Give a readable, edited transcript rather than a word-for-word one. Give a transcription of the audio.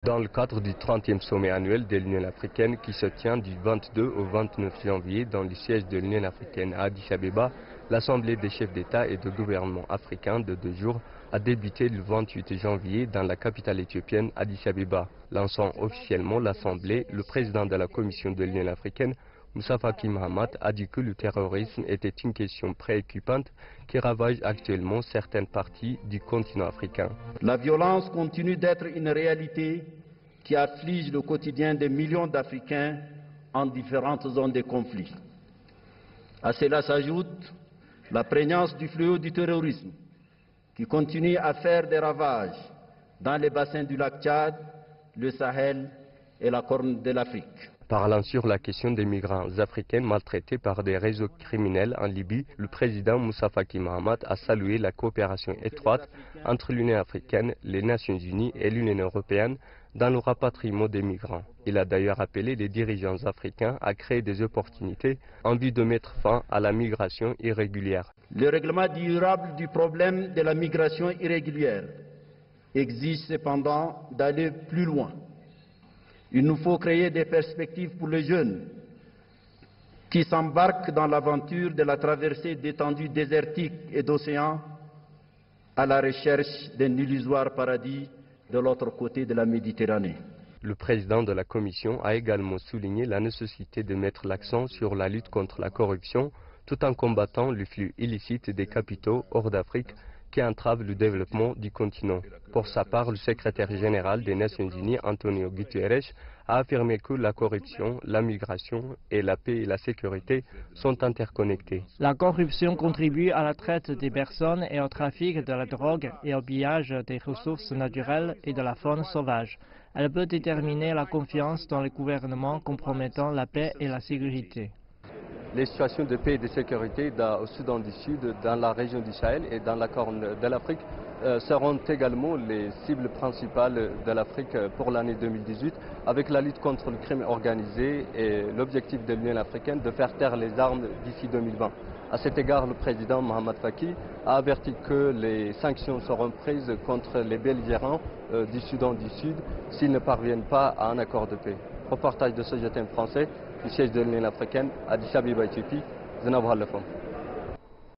Dans le cadre du 30e sommet annuel de l'Union africaine qui se tient du 22 au 29 janvier dans le siège de l'Union africaine à Addis Abeba, l'Assemblée des chefs d'État et de gouvernement africains de 2 jours a débuté le 28 janvier dans la capitale éthiopienne Addis Abeba. Lançant officiellement l'Assemblée, le président de la Commission de l'Union africaine, Moussa Faki Mahamat, a dit que le terrorisme était une question préoccupante qui ravage actuellement certaines parties du continent africain. La violence continue d'être une réalité qui afflige le quotidien de millions d'Africains en différentes zones de conflit. À cela s'ajoute la prégnance du fléau du terrorisme qui continue à faire des ravages dans les bassins du lac Tchad, le Sahel et la Corne de l'Afrique. Parlant sur la question des migrants africains maltraités par des réseaux criminels en Libye, le président Moussa Faki Mahamat a salué la coopération étroite entre l'Union africaine, les Nations unies et l'Union européenne dans le rapatriement des migrants. Il a d'ailleurs appelé les dirigeants africains à créer des opportunités en vue de mettre fin à la migration irrégulière. Le règlement durable du problème de la migration irrégulière exige cependant d'aller plus loin. Il nous faut créer des perspectives pour les jeunes qui s'embarquent dans l'aventure de la traversée d'étendues désertiques et d'océans à la recherche d'un illusoire paradis de l'autre côté de la Méditerranée. Le président de la Commission a également souligné la nécessité de mettre l'accent sur la lutte contre la corruption tout en combattant le flux illicite des capitaux hors d'Afrique qui entrave le développement du continent. Pour sa part, le secrétaire général des Nations Unies, Antonio Guterres, a affirmé que la corruption, la migration et la paix et la sécurité sont interconnectées. La corruption contribue à la traite des personnes et au trafic de la drogue et au pillage des ressources naturelles et de la faune sauvage. Elle peut déterminer la confiance dans les gouvernements compromettant la paix et la sécurité. Les situations de paix et de sécurité au Soudan du Sud, dans la région du Sahel et dans la Corne de l'Afrique seront également les cibles principales de l'Afrique pour l'année 2018, avec la lutte contre le crime organisé et l'objectif de l'Union africaine de faire taire les armes d'ici 2020. À cet égard, le président Mohamed Faki a averti que les sanctions seront prises contre les belligérants du Soudan du Sud s'ils ne parviennent pas à un accord de paix. Reportage de ce GTM français du siège de l'Union africaine à Addis Abeba, Éthiopie, Zenab Halafon.